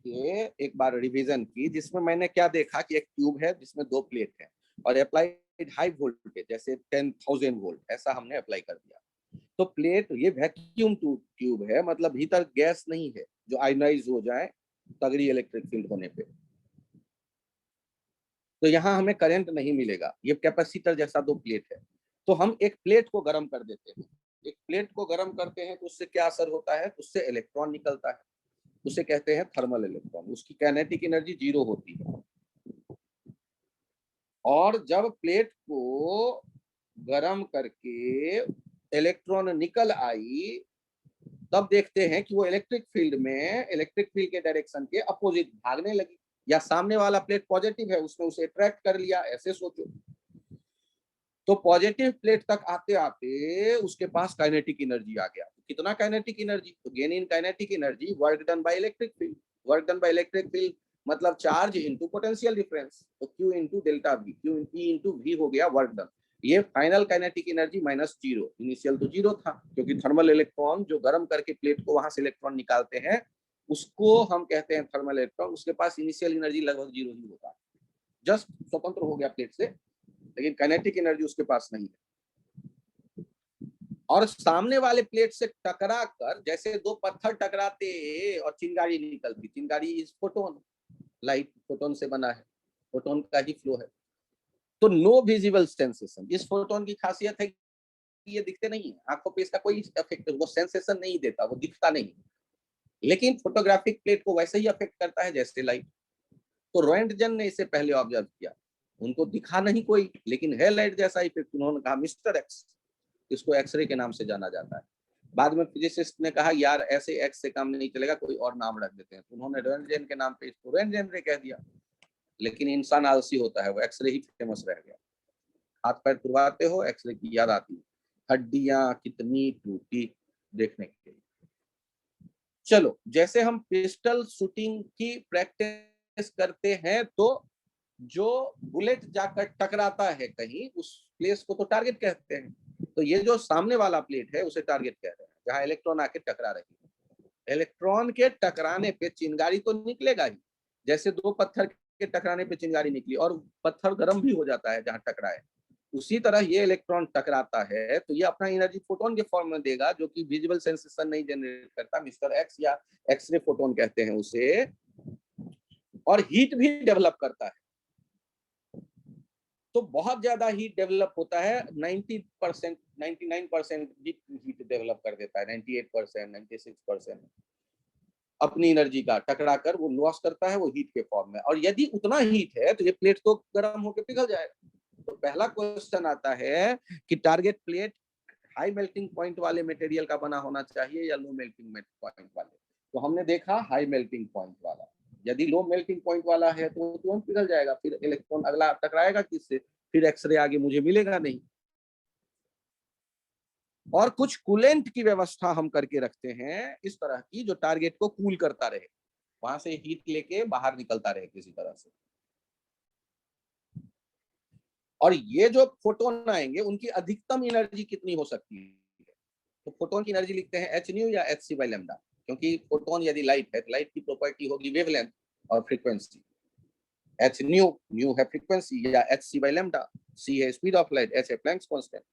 देखिए एक बार रिवीजन की, जिसमें मैंने क्या देखा कि एक ट्यूब है जिसमें दो प्लेट है और अप्लाइड हाई वोल्टेज जैसे 10,000 वोल्ट ऐसा हमने अप्लाई कर दिया। तो प्लेट ये वैक्यूम ट्यूब है, मतलब भीतर गैस नहीं है जो आयनाइज हो जाए तगड़ी इलेक्ट्रिक फील्ड होने पे। तो यहाँ हमें करंट नहीं मिलेगा, ये कैपेसिटर जैसा दो प्लेट है। तो हम एक प्लेट को गर्म कर देते हैं, एक प्लेट को गर्म करते हैं तो उससे क्या असर होता है, उससे इलेक्ट्रॉन निकलता है, उसे कहते हैं थर्मल इलेक्ट्रॉन। उसकी काइनेटिक एनर्जी 0 होती है। और जब प्लेट को गर्म करके इलेक्ट्रॉन निकल आई, तब देखते हैं कि वो इलेक्ट्रिक फील्ड के डायरेक्शन के अपोजिट भागने लगी, या सामने वाला प्लेट पॉजिटिव है उसने उसे अट्रैक्ट कर लिया, ऐसे सोचो। तो पॉजिटिव प्लेट तक आते आते उसके पास काइनेटिक एनर्जी आ गया। तो कितना काइनेटिक एनर्जी, तो gain in kinetic energy, work done by electric field. Work done by electric field मतलब चार्ज इनटू पोटेंशियल डिफरेंस, तो Q into delta V, Q E into V हो गया वर्क डन। ये final kinetic energy -0, initial तो 0 था, क्योंकि thermal electron जो गर्म करके प्लेट को वहां से इलेक्ट्रॉन निकालते हैं उसको हम कहते हैं थर्मल इलेक्ट्रॉन। उसके पास इनिशियल एनर्जी लगभग 0 ही होता है, जस्ट स्वतंत्र हो गया प्लेट से, लेकिन काइनेटिक एनर्जी उसके पास नहीं है। और सामने वाले प्लेट से टकरा कर जैसे दो पत्थर टकराते और चिंगारी निकलती, चिंगारी इज फोटोन, लाइट फोटोन से बना है, फोटोन का ही फ्लो है। तो नो विजिबल सेंसेशन, इस फोटोन की खासियत है कि ये दिखते नहीं है, आंखों पे इसका कोई इफेक्ट, वो सेंसेशन नहीं देता, वो दिखता नहीं, लेकिन फोटोग्राफिक प्लेट को वैसे ही अफेक्ट करता है जैसे लाइट। तो रोएंटजन ने इसे पहले ऑब्जर्व किया, उनको दिखा नहीं कोई, लेकिन है लाइट जैसा इफेक्ट। उन्होंने कहा मिस्टर एक्स, इसको एक्सरे के नाम से जाना जाता है। बाद में फिजिसिस्ट ने कहा यार ऐसे एक्स से काम नहीं चलेगा, कोई और नाम रख देते हैं, तो उन्होंने रोएंटजन के नाम पे इसको रोएंटजन रे कह दिया। लेकिन इंसान आलसी होता है, वो एक्सरे ही फेमस रह गया। हाथ पैर तुड़वाते हो, एक्सरे की याद आती है, हड्डियां कितनी टूटी देखने के लिए। चलो, जैसे हम पिस्टल शूटिंग की प्रैक्टिस करते हैं तो जो बुलेट जाकर टकराता है कहीं, उस प्लेस को तो टारगेट कहते हैं। तो ये जो सामने वाला प्लेट है उसे टारगेट कहते हैं, जहां इलेक्ट्रॉन आके टकरा रही है। इलेक्ट्रॉन के टकराने पे चिंगारी तो निकलेगा ही, जैसे दो पत्थर के टकराने पे चिंगारी निकली और पत्थर गर्म भी हो जाता है जहां टकराए, उसी तरह ये इलेक्ट्रॉन टकराता है तो ये अपना एनर्जी फोटोन के फॉर्म में देगा, जो कि विजिबल सेंसेशन नहीं जनरेट करता, मिस्टर एक्स या एक्सरे फोटोन कहते हैं उसे, और हीट भी डेवलप करता है। तो बहुत ज्यादा हीट डेवलप होता है, 90%, 99% हीट डेवलप कर देता है, 98%, 96% अपनी एनर्जी का टकरा कर वो लॉस करता है, वो हीट के फॉर्म में। और यदि उतना हीट है तो ये प्लेट तो गर्म होकर पिघल जाएगा। तो पहला क्वेश्चन आता है कि target plate high melting point वाले मटेरियल का बना होना चाहिए या लो मेल्टिंग पॉइंट वाले। तो हमने देखा हाई मेल्टिंग पॉइंट वाला, यदि लो मेल्टिंग पॉइंट वाला है तो तुरंत पिघल जाएगा, फिर इलेक्ट्रॉन अगला टकराएगा किससे, फिर एक्सरे आगे मुझे मिलेगा नहीं। और कुछ कूलेंट की व्यवस्था हम करके रखते हैं इस तरह की, जो टारगेट को कूल करता रहे, वहां से हीट लेके बाहर निकलता रहे किसी तरह से। और ये जो फोटोन आएंगे उनकी अधिकतम एनर्जी कितनी हो सकती है, तो फोटोन की एनर्जी लिखते हैं एच न्यू या एच सी बाई लेमडा, क्योंकि फोटोन यदि लाइट है तो लाइट की प्रॉपर्टी होगी वेवलेंथ और फ्रीक्वेंसी। एच न्यू है फ्रीक्वेंसी, या एच सी बाई लेमडा, सी है स्पीड ऑफ लाइट, एच है प्लैंक्स कांस्टेंट।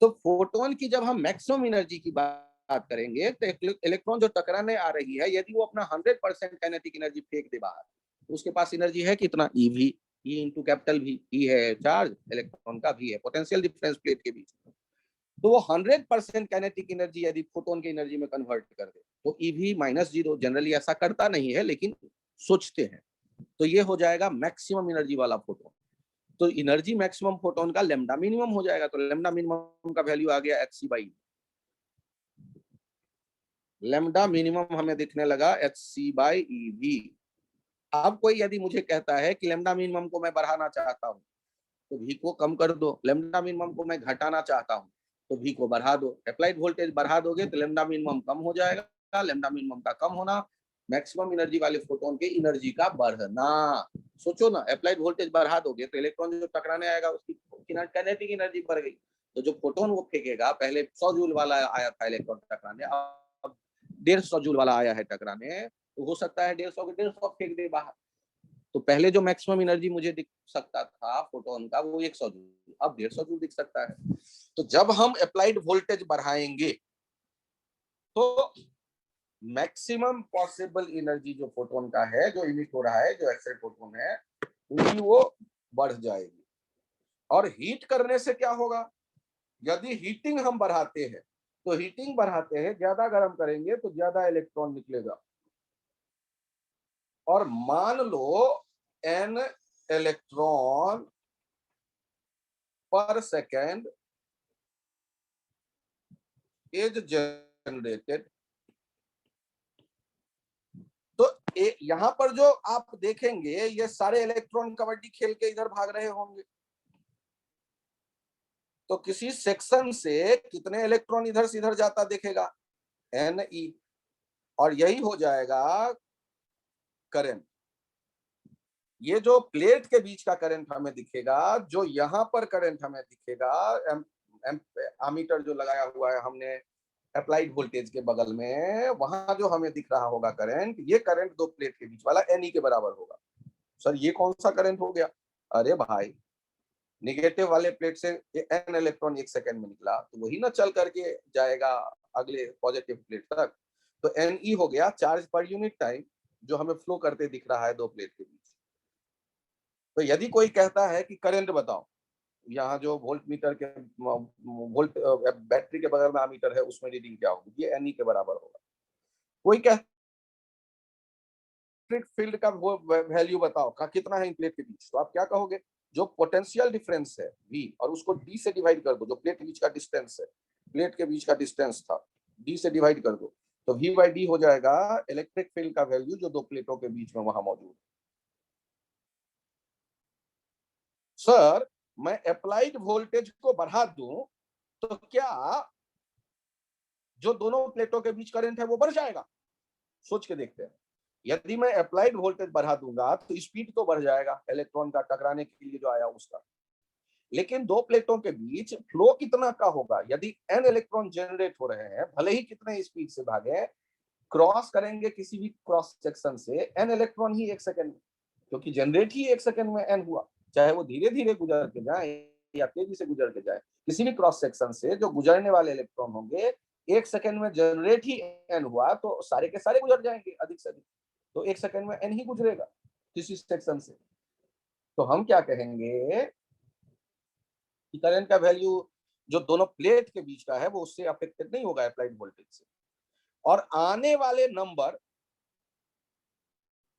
तो फोटोन की जब हम मैक्सिमम एनर्जी की बात करेंगे तो इलेक्ट्रॉन जो टकराने आ रही है, यदि वो अपना 100% काइनेटिक एनर्जी फेंक दे बाहर, तो उसके पास एनर्जी है कितना, ईवी, ई इंटू कैपिटल भी, ई है चार्ज, इलेक्ट्रॉन का भी है पोटेंशियल डिफरेंस प्लेट के बीच। तो वो 100% काइनेटिक एनर्जी यदि फोटोन की एनर्जी में कन्वर्ट कर दे तो ईवी -0, जनरली ऐसा करता नहीं है लेकिन सोचते हैं, तो ये हो जाएगा मैक्सिमम एनर्जी वाला फोटोन। तो एनर्जी मैक्सिमम फोटोन का लेमडा मिनिमम हो जाएगा, तो लेमडा मिनिमम का वैल्यू आ गया H C by, lambda minimum हमें दिखने लगा एच सी बाई ईवी। अब कोई यदि मुझे कहता है कि लेमडा मिनिमम को मैं बढ़ाना चाहता हूँ तो भी को कम कर दो, लेमडा मिनिमम को मैं घटाना चाहता हूँ तो भी को बढ़ा दो। अप्लाइड वोल्टेज बढ़ा दोगे तो लेमडा मिनिमम कम हो जाएगा, लेमडा मिनिमम का कम होना, मैक्सिमम एनर्जी वाले फोटोन के एनर्जी का बढ़ना। सोचो ना, अप्लाइड वोल्टेज बढ़ा दोगे तो इलेक्ट्रॉन जो टकराने आएगा उसकी काइनेटिक एनर्जी बढ़ गई, तो जो फोटोन वो फेंकेगा, पहले 100 जूल वाला आया था इलेक्ट्रॉन टकराने, अब 150 जूल वाला आया है टकराने, तो हो सकता है 150 के 150 फेंक दे बाहर। तो पहले जो मैक्सिमम एनर्जी मुझे दिख सकता था फोटोन का वो 100 जूल, अब 150 जूल दिख सकता है। तो जब हम अप्लाइड वोल्टेज बढ़ाएंगे तो मैक्सिमम पॉसिबल एनर्जी जो फोटोन का है, जो इमिट हो रहा है, जो एक्स रे फोटोन है, उनकी वो बढ़ जाएगी। और हीट करने से क्या होगा, यदि हीटिंग हम बढ़ाते हैं तो हीटिंग बढ़ाते हैं, ज्यादा गर्म करेंगे तो ज्यादा इलेक्ट्रॉन निकलेगा। और मान लो n इलेक्ट्रॉन पर सेकेंड इज जनरेटेड, तो यहां पर जो आप देखेंगे ये सारे इलेक्ट्रॉन कबड्डी खेल के इधर भाग रहे होंगे। तो किसी सेक्शन से कितने इलेक्ट्रॉन इधर से इधर जाता दिखेगा, Ne, और यही हो जाएगा करंट। ये जो प्लेट के बीच का करंट हमें दिखेगा, जो यहाँ पर करंट हमें दिखेगा, एमीटर जो लगाया हुआ है हमने अप्लाइड वोल्टेज के बगल में, वहां जो हमें दिख रहा होगा करंट, ये करंट दो प्लेट के बीच वाला Ne के बराबर होगा। सर ये कौन सा करंट हो गया? अरे भाई, निगेटिव वाले प्लेट से n इलेक्ट्रॉन 1 सेकेंड में निकला तो वही ना चल करके जाएगा अगले पॉजिटिव प्लेट तक। तो Ne हो गया चार्ज पर यूनिट टाइम, जो हमें फ्लो करते दिख रहा है दो प्लेट के बीच। तो यदि कोई कहता है कि करंट बताओ, यहाँ जो वोल्ट मीटर के वोल्ट बैटरी के बगल में मीटर है उसमें रीडिंग क्या होगी, ये Ne के बराबर होगा। कोई कहता फील्ड का वैल्यू बताओ का कितना है इन प्लेट के बीच, तो आप क्या कहोगे, जो पोटेंशियल डिफरेंस है V और उसको D से डिवाइड कर दो, जो प्लेट के बीच का डिस्टेंस है, प्लेट के बीच का डिस्टेंस था, D से डिवाइड कर दो, तो V/D हो जाएगा इलेक्ट्रिक फील्ड का वैल्यू जो दो प्लेटों के बीच में वहां मौजूद है। सर मैं अप्लाइड वोल्टेज को बढ़ा दूं तो क्या जो दोनों प्लेटों के बीच करंट है वो बढ़ जाएगा? सोच के देखते हैं। यदि मैं अप्लाइड वोल्टेज बढ़ा दूंगा तो स्पीड तो बढ़ जाएगा इलेक्ट्रॉन का टकराने के लिए जो आया उसका, लेकिन दो प्लेटों के बीच फ्लो कितना का होगा? यदि n इलेक्ट्रॉन जनरेट हो रहे हैं, भले ही कितने स्पीड से भागे, क्रॉस करेंगे किसी भी क्रॉस सेक्शन से n इलेक्ट्रॉन ही 1 सेकेंड में, क्योंकि जनरेट ही 1 सेकेंड में n हुआ। चाहे वो धीरे धीरे गुजर के जाए या तेजी से गुजर के जाए, किसी भी क्रॉस सेक्शन से जो गुजरने वाले इलेक्ट्रॉन होंगे 1 सेकेंड में जनरेट ही n हुआ, तो सारे के सारे गुजर जाएंगे अधिक से अधिक, तो 1 सेकेंड में n ही गुजरेगा किसी सेक्शन से। तो हम क्या कहेंगे कि करंट का वैल्यू जो दोनों प्लेट के बीच का है वो उससे अफेक्टेड नहीं होगा अप्लाइड वोल्टेज से, और आने वाले नंबर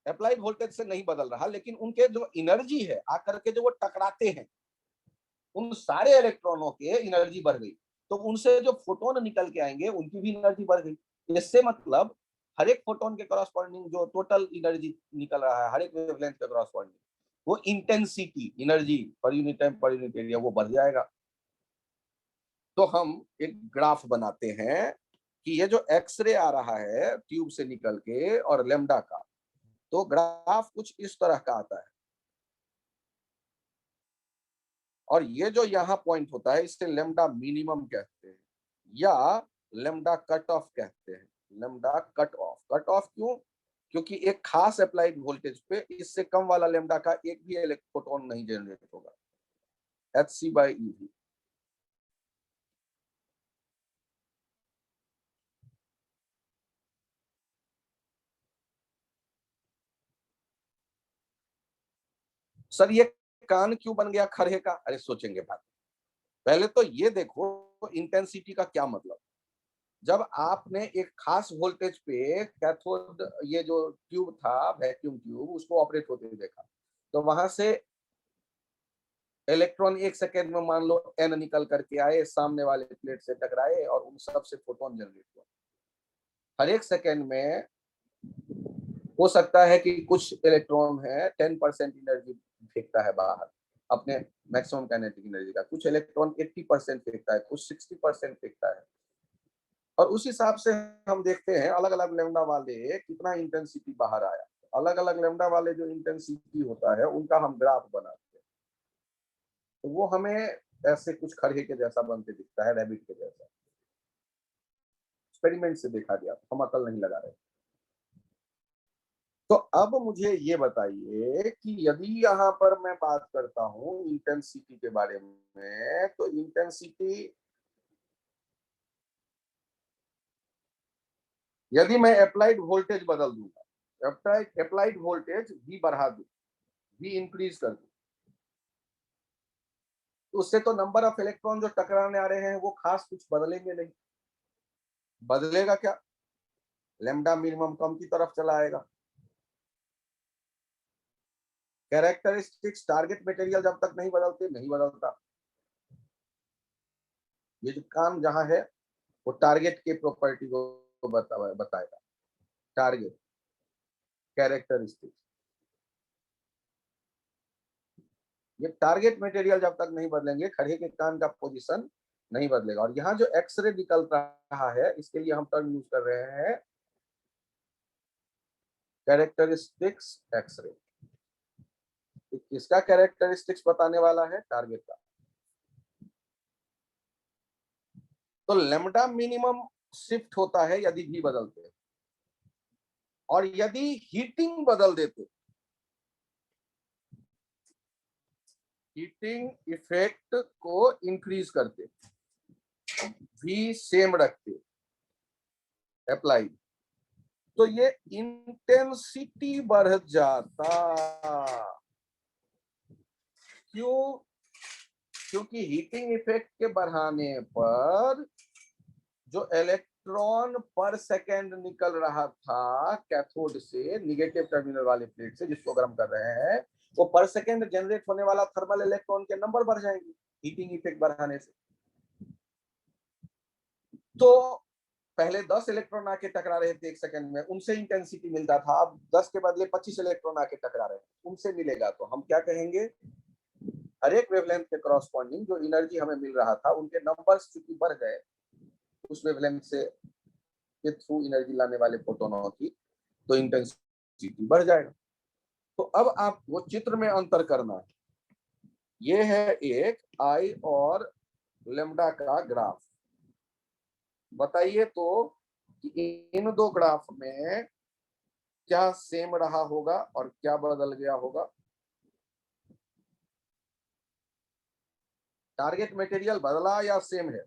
अप्लाइड वोल्टेज से नहीं बदल रहा, लेकिन उनके जो एनर्जी है आकर के जो वो टकराते हैं, उन सारे इलेक्ट्रॉनों के एनर्जी बढ़ गई, तो उनसे जो फोटोन निकल के आएंगे उनकी भी एनर्जी बढ़ गई। इससे मतलब हर एक फोटोन के करस्पॉन्डिंग जो टोटल एनर्जी निकल रहा है, हर एक वेवलेंथ के करस्पॉन्डिंग वो intensity energy per unit time per unit area वो बढ़ जाएगा। तो हम एक ग्राफ बनाते हैं कि ये जो एक्सरे आ रहा है ट्यूब से निकल के और लेमडा का, तो ग्राफ कुछ इस तरह का आता है, और ये जो यहाँ पॉइंट होता है इससे लेमडा मिनिमम कहते हैं या लेमडा कट ऑफ कहते हैं। Lambda cut off, cut off क्यों? क्योंकि एक खास अप्लाइड वोल्टेज पे इससे कम वाला लेमडा का एक भी इलेक्ट्रॉन नहीं जनरेट होगा, Hc/eV। सर ये कान क्यों बन गया खड़े का? अरे सोचेंगे बात, पहले तो ये देखो इंटेंसिटी का क्या मतलब। जब आपने एक खास वोल्टेज पे कैथोड, ये जो ट्यूब था वैक्यूम ट्यूब, उसको ऑपरेट होते देखा, तो वहां से इलेक्ट्रॉन 1 सेकेंड में मान लो n निकल करके आए, सामने वाले प्लेट से टकराए और उन सब से फोटोन जनरेट हुआ। हर एक सेकेंड में हो सकता है कि कुछ इलेक्ट्रॉन है 10% एनर्जी फेंकता है बाहर अपने मैक्सिमम काइनेटिक एनर्जी का, कुछ इलेक्ट्रॉन 80% फेंकता है, कुछ 60% फेंकता है, और उस हिसाब से हम देखते हैं अलग अलग लेमडा वाले कितना इंटेंसिटी बाहर आया। अलग अलग लेमडा वाले जो इंटेंसिटी होता है उनका हम ग्राफ बनाते हैं, तो वो हमें ऐसे कुछ खड़े के जैसा बनते दिखता है, रैबिट के जैसा। एक्सपेरिमेंट से देखा गया, हम अकल नहीं लगा रहे। तो अब मुझे ये बताइए कि यदि यहाँ पर मैं बात करता हूं इंटेंसिटी के बारे में, तो इंटेंसिटी यदि मैं अप्लाइड वोल्टेज बदल दूंगा, अप्लाइड वोल्टेज भी बढ़ा दूं, भी इंक्रीज कर दूं, तो उससे तो नंबर ऑफ इलेक्ट्रॉन जो टकराने आ रहे हैं वो खास कुछ बदलेंगे नहीं। बदलेगा क्या? लैम्डा मिनिमम कम की तरफ चला आएगा। कैरेक्टरिस्टिक्स टारगेट मटेरियल जब तक नहीं बदलते नहीं बदलता। ये जो काम जहां है वो टारगेट के प्रॉपर्टी को बताएगा। टारगेट कैरेक्टरिस्टिक्स, ये टारगेट मटेरियल जब तक नहीं बदलेंगे खड़े के कान का पोजीशन नहीं बदलेगा। और यहाँ जो एक्सरे निकल रहा है इसके लिए हम टर्म यूज कर रहे हैं कैरेक्टरिस्टिक्स एक्सरे। किसका कैरेक्टरिस्टिक्स बताने वाला है? टारगेट का। तो लैम्डा मिनिमम शिफ्ट होता है यदि भी बदलते हैं, और यदि हीटिंग बदल देते, हीटिंग इफेक्ट को इंक्रीज करते, भी सेम रखते अप्लाई, तो ये इंटेंसिटी बढ़ जाता। क्यों? क्योंकि हीटिंग इफेक्ट के बढ़ाने पर जो इलेक्ट्रॉन पर सेकेंड निकल रहा था कैथोड से, निगेटिव टर्मिनल वाले प्लेट से जिसको गर्म कर रहे हैं, वो पर सेकेंड जनरेट होने वाला थर्मल इलेक्ट्रॉन के नंबर बढ़ जाएंगे हीटिंग इफेक्ट बढ़ाने से। तो पहले 10 इलेक्ट्रॉन आके टकरा रहे थे एक सेकंड में, उनसे इंटेंसिटी मिलता था। अब 10 के बदले 25 इलेक्ट्रॉन आके टकरा रहे हैं, उनसे मिलेगा। तो हम क्या कहेंगे? हर एक वेवलेंथ के करस्पॉन्डिंग जो एनर्जी हमें मिल रहा था उनके नंबर्स चूंकि बढ़ गए उस वेवलेंथ से के थ्रू एनर्जी लाने वाले फोटोनों की, तो इंटेंसिटी बढ़ जाएगा। तो अब आप वो चित्र में अंतर करना है। ये है एक आई और लेम्डा का ग्राफ। बताइए तो कि इन दो ग्राफ में क्या सेम रहा होगा और क्या बदल गया होगा? टारगेट मटेरियल बदला या सेम है?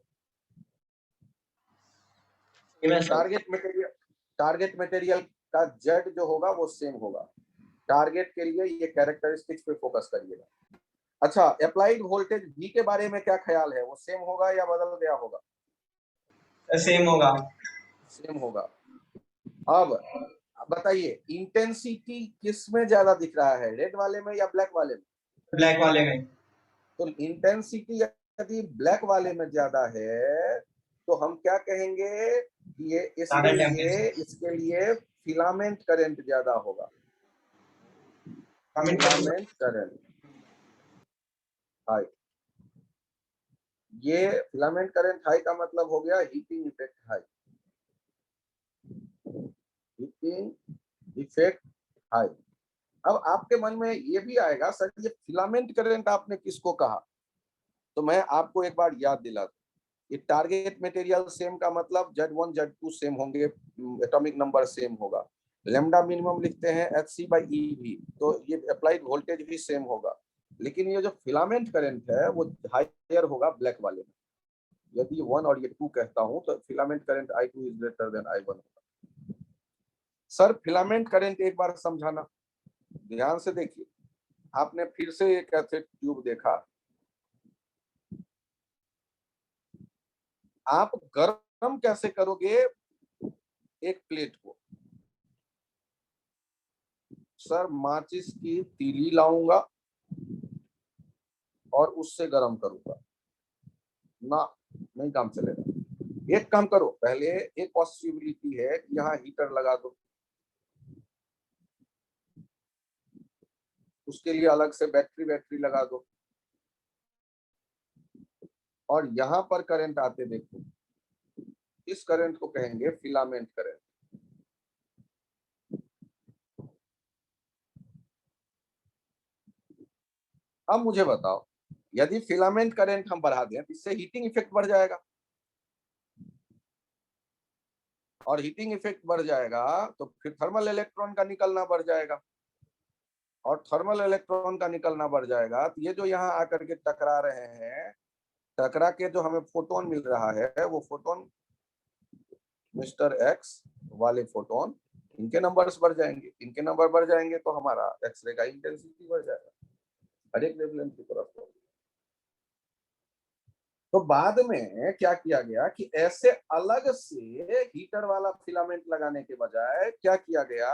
टारगेट मटेरियल का जेड जो होगा वो सेम होगा। टारगेट के लिए ये कैरेक्टरिस्टिक्स पे फोकस करिएगा। अच्छा, अप्लाइड वोल्टेज V के बारे में क्या ख्याल है? वो सेम होगा या बदल गया होगा? सेम होगा। सेम होगा। अब बताइए इंटेंसिटी किस में ज्यादा दिख रहा है, रेड वाले में या ब्लैक वाले में? ब्लैक वाले में। तो इंटेंसिटी यदि ब्लैक वाले में ज्यादा है तो हम क्या कहेंगे? ये इसके लिए फिलामेंट करंट ज्यादा होगा। Filament current high. ये फिलामेंट करंट हाई का मतलब हो गया heating effect high. Heating effect high. अब आपके मन में ये भी आएगा, सर ये फिलामेंट करंट आपने किसको कहा? तो मैं आपको एक बार याद दिला दूं, ये टारगेट मटेरियल सेम का मतलब Z1 Z2 सेम होंगे, एटॉमिक नंबर सेम होगा। लैम्डा मिनिमम लिखते हैं Hc/eV, तो ये अप्लाइड वोल्टेज भी सेम होगा। लेकिन ये जो फिलामेंट करंट है वो हायर होगा ब्लैक वाले में। यदि 1 और ये 2 कहता हूं तो filament current I2 is greater than I1 होगा। सर फिलामेंट करंट एक बार समझाना, ध्यान से देखिए। आपने फिर से एक कैथोड ट्यूब देखा, आप गर्म कैसे करोगे एक प्लेट को? सर माचिस की तीली लाऊंगा और उससे गर्म करूंगा ना, नहीं काम चलेगा। एक काम करो, पहले एक पॉसिबिलिटी है कि यहाँ हीटर लगा दो, उसके लिए अलग से बैटरी लगा दो, और यहाँ पर करंट आते देखो। इस करंट को कहेंगे फिलामेंट करंट। अब मुझे बताओ, यदि फिलामेंट करंट हम बढ़ा दें तो इससे हीटिंग इफेक्ट बढ़ जाएगा। और हीटिंग इफेक्ट बढ़ जाएगा तो फिर थर्मल इलेक्ट्रॉन का निकलना बढ़ जाएगा, और थर्मल इलेक्ट्रॉन का निकलना बढ़ जाएगा तो ये जो यहाँ आकर के टकरा रहे हैं, टकरा के जो हमें फोटोन मिल रहा है वो फोटोन मिस्टर एक्स वाले फोटोन, इनके नंबर्स बढ़ जाएंगे, इनके नंबर बढ़ जाएंगे तो हमारा एक्सरे का इंटेंसिटी बढ़ जाएगा हर एक वेवलेंथ की तरफ। तो बाद में क्या किया गया कि ऐसे अलग से हीटर वाला फिलामेंट लगाने के बजाय क्या किया गया,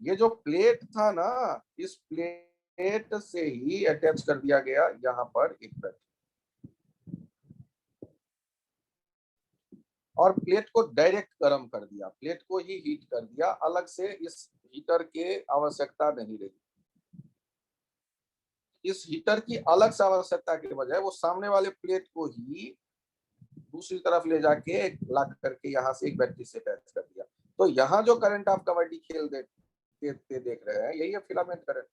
ये जो प्लेट था ना, इस प्लेट से ही अटैच कर दिया गया यहाँ पर एक बैटरी, और प्लेट को डायरेक्ट गर्म कर दिया, प्लेट को ही हीट कर दिया, अलग से इस हीटर के आवश्यकता नहीं रही। इस हीटर की अलग से आवश्यकता के बजाय वो सामने वाले प्लेट को ही दूसरी तरफ ले जाके ला करके यहाँ से एक बैटरी से अटैच कर दिया। तो यहाँ जो करंट आप कबड्डी खेल देख रहे हैं यही है फिलामेंट करंट।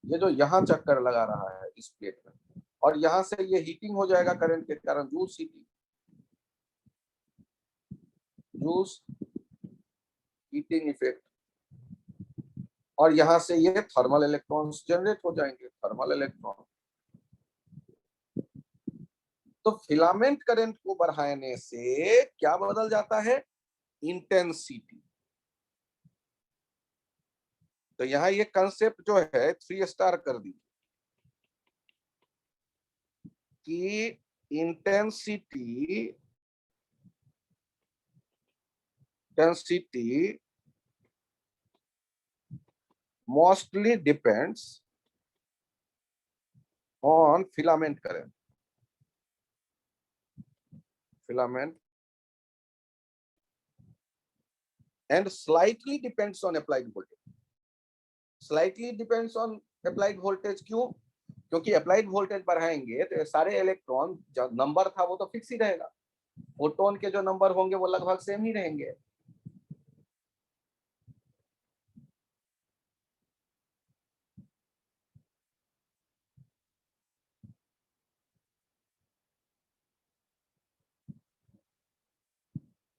ये जो यहाँ चक्कर लगा रहा है इस प्लेट में, और यहाँ से ये हीटिंग हो जाएगा करंट के कारण, juice heating, juice heating effect, और यहाँ से ये थर्मल इलेक्ट्रॉन्स जनरेट हो जाएंगे, थर्मल इलेक्ट्रॉन। तो फिलामेंट करंट को बढ़ाने से क्या बदल जाता है, इंटेंसिटी। तो यहाँ ये कंसेप्ट जो है 3 स्टार कर दी कि intensity mostly depends on filament current, filament, and slightly depends on applied voltage. Slightly depends on applied voltage क्यों? क्योंकि अप्लाइड वोल्टेज बढ़ाएंगे तो सारे इलेक्ट्रॉन जो नंबर था वो तो फिक्स ही रहेगा, फोटोन के जो नंबर होंगे वो लगभग सेम ही रहेंगे।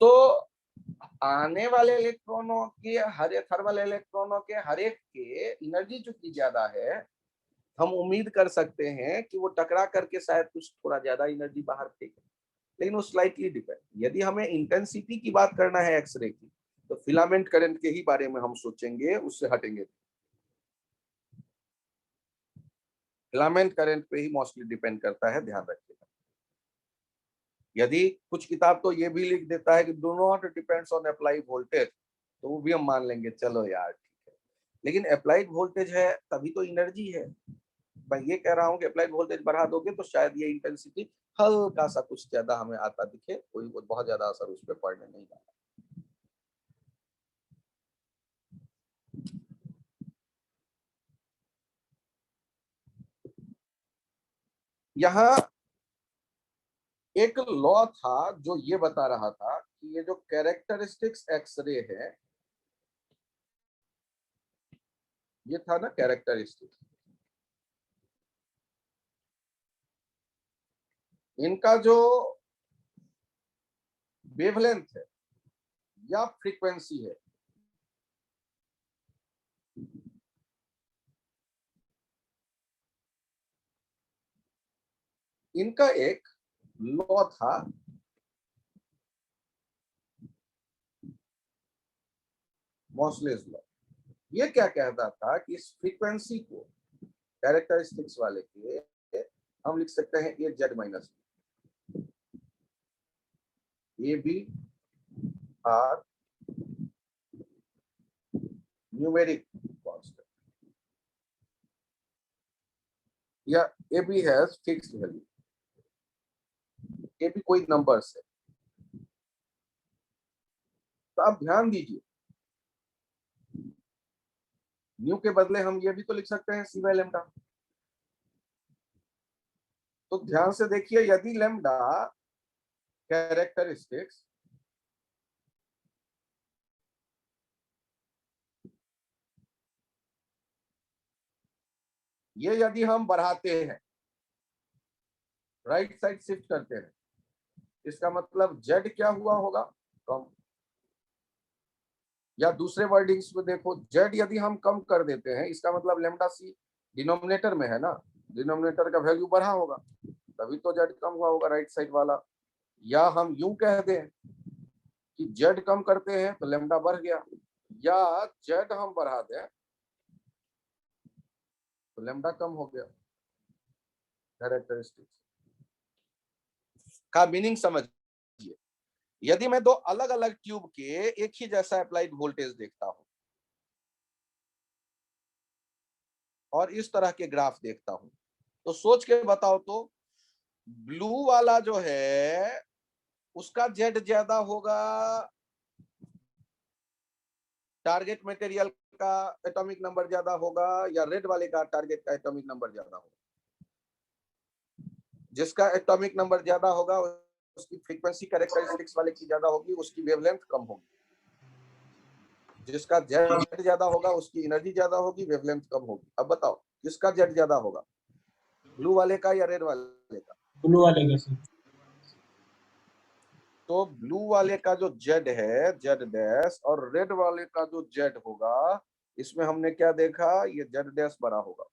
तो आने वाले इलेक्ट्रॉनों के थर्मल इलेक्ट्रॉनों के हर एक के एनर्जी चूंकि ज्यादा है, हम उम्मीद कर सकते हैं कि वो टकरा करके शायद कुछ थोड़ा ज्यादा एनर्जी बाहर फेंके, लेकिन वो स्लाइटली डिपेंड। यदि हमें इंटेंसिटी की बात करना है एक्सरे की तो फिलामेंट करंट के ही बारे में हम सोचेंगे, उससे हटेंगे। फिलामेंट करंट पे ही मोस्टली डिपेंड करता है, ध्यान रखिएगा। यदि कुछ किताब तो ये भी लिख देता है कि do not depends on applied voltage, तो वो भी हम मान लेंगे, चलो यार ठीक है, लेकिन अप्लाइड वोल्टेज है तभी तो एनर्जी है। मैं ये कह रहा हूँ कि अप्लाइड वोल्टेज बढ़ा दोगे तो शायद ये इंटेंसिटी हल्का सा कुछ ज्यादा हमें आता दिखे, कोई बहुत ज्यादा असर उस पर पड़ने नहीं वाला। यहाँ एक लॉ था जो ये बता रहा था कि ये जो कैरेक्टरिस्टिक्स एक्सरे है, ये था ना कैरेक्टरिस्टिक्स, इनका जो वेवलेंथ है या फ्रीक्वेंसी है, इनका एक लॉ था, मॉसलेस लॉ। ये क्या कहता था कि इस फ्रीक्वेंसी को कैरेक्टरिस्टिक्स वाले के हम लिख सकते हैं A Z minus A B are numeric constant, या A B has fixed value, A B कोई नंबर्स है। तो आप ध्यान दीजिए, न्यू के बदले हम ये भी तो लिख सकते हैं सी बाय लेमडा। तो ध्यान से देखिए, यदि लेमडा कैरेक्टरिस्टिक्स ये यदि हम बढ़ाते हैं, राइट साइड शिफ्ट करते हैं, इसका मतलब जेड क्या हुआ होगा, कम। या दूसरे वर्डिंग्स में देखो, जेड यदि हम कम कर देते हैं इसका मतलब लेमडा सी डिनोमिनेटर में है ना, डिनोमिनेटर का वैल्यू बढ़ा होगा, तभी तो जेड कम हुआ होगा राइट साइड वाला। या हम यूं कह दें कि जेड कम करते हैं तो लेमडा बढ़ गया, या जेड हम बढ़ा दें तो लेमडा कम हो गया। कैरेक्टरिस्टिक्स का मीनिंग समझिए। यदि मैं दो अलग अलग ट्यूब के एक ही जैसा अप्लाइड वोल्टेज देखता हूं और इस तरह के ग्राफ देखता हूं, तो सोच के बताओ तो ब्लू वाला जो है उसका जेड ज्यादा होगा, टारगेट मटेरियल का एटॉमिक नंबर ज्यादा होगा, या रेड वाले का टारगेट का एटॉमिक नंबर ज्यादा होगा? जिसका एटॉमिक नंबर ज्यादा होगा उसकी फ्रीक्वेंसी कैरेक्टरिस्टिक्स वाले की ज्यादा होगी, उसकी वेवलेंथ कम होगी। जिसका जेड ज्यादा होगा उसकी एनर्जी ज्यादा होगी, वेवलेंथ कम होगी। अब बताओ किसका जेड ज्यादा होगा, ब्लू वाले का या रेड वाले का? ब्लू वाले का सर। तो ब्लू वाले का जो जेड है, जेड डैश, और रेड वाले का जो जेड होगा, इसमें हमने क्या देखा, ये जेड डैश बड़ा होगा।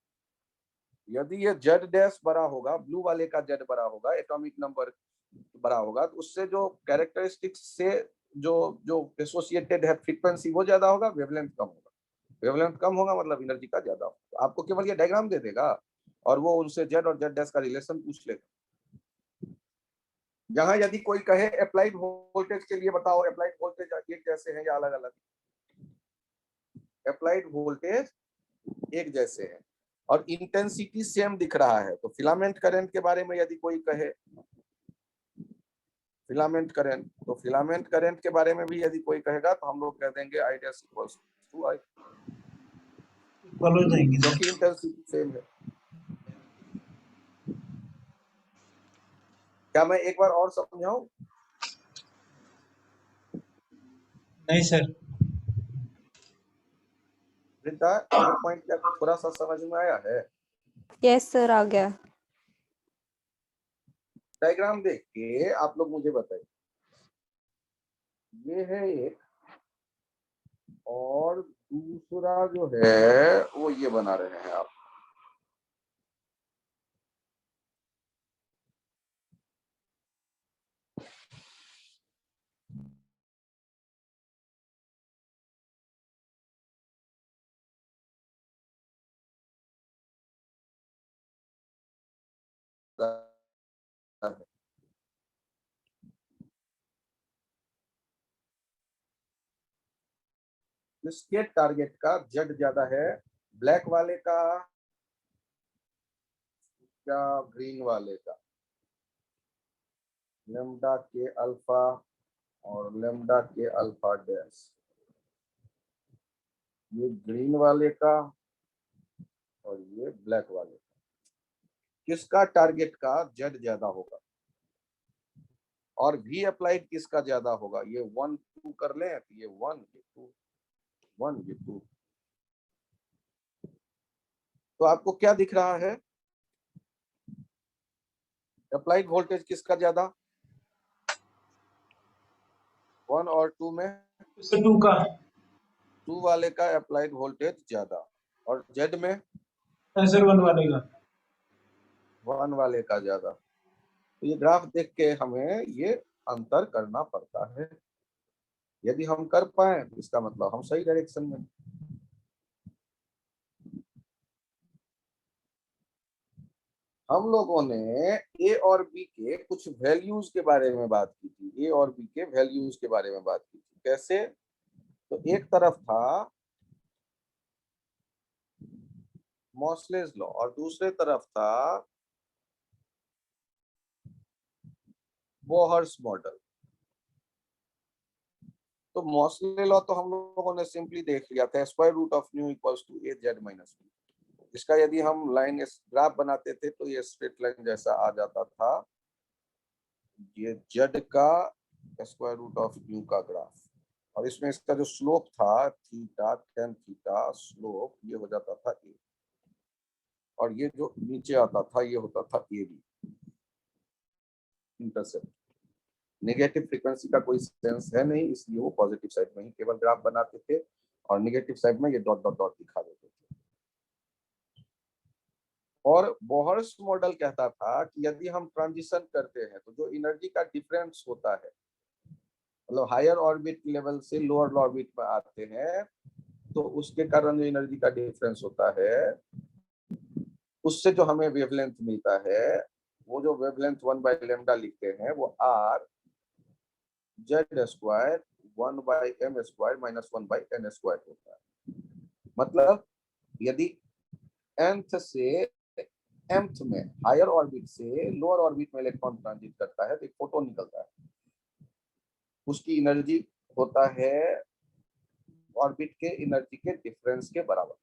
यदि ये जेड डैश बड़ा होगा, ब्लू वाले का जेड बड़ा होगा, एटॉमिक नंबर बड़ा होगा, तो उससे जो कैरेक्टरिस्टिक्स से जो जो एसोसिएटेड है फ्रीक्वेंसी वो ज्यादा होगा, वेवलेंथ कम होगा। वेवलेंथ कम होगा मतलब एनर्जी का ज्यादा होगा। आपको केवल ये डायग्राम दे देगा और वो उनसे जेड और जेड डैश का रिलेशन पूछ लेगा। यहाँ यदि कोई कहे अप्लाइड वोल्टेज के लिए बताओ, अप्लाइड वोल्टेज एक जैसे हैं या अलग अलग? अप्लाइड वोल्टेज एक जैसे हैं और इंटेंसिटी सेम दिख रहा है। तो फिलामेंट करंट के बारे में यदि कोई कहे, फिलामेंट करंट, तो फिलामेंट करंट के बारे में भी यदि कोई कहेगा तो हम लोग कह देंगे I dash equals to I, equal हो जाएंगे सर। क्योंकि इंटेंसिटी सेम है। क्या मैं एक बार और समझाऊं? नहीं सर। वृंदा, ये पॉइंट क्या थोड़ा सा समझ में आया है? यस सर, आ गया। डायग्राम देख के आप लोग मुझे बताइए। ये है एक, और दूसरा जो है वो ये बना रहे हैं आप। इसके टारगेट का जेड ज्यादा है, ब्लैक वाले का क्या ग्रीन वाले का? लेमडा के अल्फा और लेमडा के अल्फा डैश, ये ग्रीन वाले का और ये ब्लैक वाले का। किसका टारगेट का जेड ज्यादा होगा? और भी अप्लाइड किसका ज्यादा होगा? ये 1 2 कर लें तो ये 1 ये 2 1 ये 2। तो आपको क्या दिख रहा है, अप्लाइड वोल्टेज किसका ज्यादा? 1 और 2 में? सर 2 का। 2 वाले का अप्लाइड वोल्टेज ज्यादा, और जेड में? सर 1 वाले का। 1 वाले का ज्यादा। तो ये ग्राफ देख के हमें ये अंतर करना पड़ता है। यदि हम कर पाए तो इसका मतलब हम सही डायरेक्शन में। हम लोगों ने ए और बी के कुछ वैल्यूज के बारे में बात की थी, ए और बी के वैल्यूज के बारे में बात की थी। कैसे? तो एक तरफ था मॉसलेस लॉ और दूसरे तरफ था बोहर्स मॉडल। तो मॉसले लॉ तो हम लोगों ने सिंपली देख लिया था, square root of nu equals to a Z minus B. इसका यदि हम लाइन ग्राफ बनाते थे तो ये स्ट्रेट लाइन जैसा आ जाता था, ये जेड का स्क्वायर रूट ऑफ न्यू का ग्राफ, और इसमें इसका जो स्लोप था थीटा tan थीटा स्लोप, ये हो जाता था ए, और ये जो नीचे आता था ये होता था A B intercept. Negative frequency का कोई सेंस है नहीं, इसलिए वो पॉजिटिव साइड में ही केवल ग्राफ बनाते थे और नेगेटिव साइड में ये डॉट डॉट डॉट दिखा देते थे। और बोहर्स मॉडल कहता था कि यदि हम ट्रांजिशन करते हैं तो जो एनर्जी का डिफरेंस होता है, मतलब हायर ऑर्बिट लेवल से लोअर ऑर्बिट में आते हैं, तो उसके कारण जो एनर्जी का डिफरेंस होता है उससे जो हमें वेवलेंथ मिलता है, वो जो वेवलेंथ 1/λ लिखते हैं वो r z square 1/m square minus 1/n square होता है। मतलब यदि nth से mth में हायर ऑर्बिट से लोअर ऑर्बिट में इलेक्ट्रॉन ट्रांजिट करता है तो एक फोटोन निकलता है, उसकी एनर्जी होता है ऑर्बिट के एनर्जी के डिफरेंस के बराबर,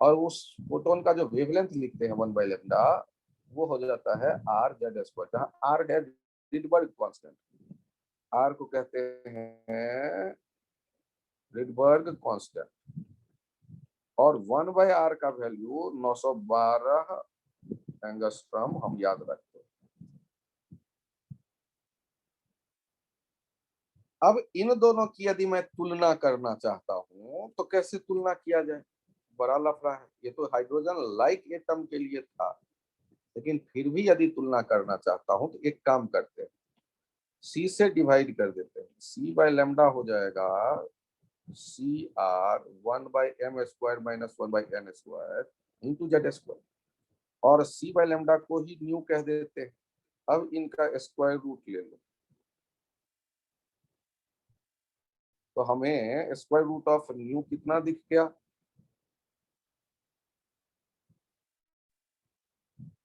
और उस फोटोन का जो वेवलेंथ लिखते हैं 1/λ वो हो जाता है r z स्क्वायर, जहाँ r है रिडबर्ग कांस्टेंट, r को कहते हैं रिडबर्ग कांस्टेंट, और 1/r का वैल्यू 912 एंगस्ट्रॉम हम याद रखते हैं। अब इन दोनों की यदि मैं तुलना करना चाहता हूं तो कैसे तुलना किया जाए, बड़ा लफड़ा है। ये तो हाइड्रोजन लाइक एटम के लिए था, लेकिन फिर भी यदि तुलना करना चाहता हूं तो एक काम करते हैं, c से डिवाइड कर देते हैं, c/λ हो जाएगा cr 1/m square minus 1/n square into Z square, और c/λ को ही न्यू कह देते हैं। अब इनका स्क्वायर रूट ले लो तो हमें स्क्वायर रूट ऑफ न्यू कितना दिख गया,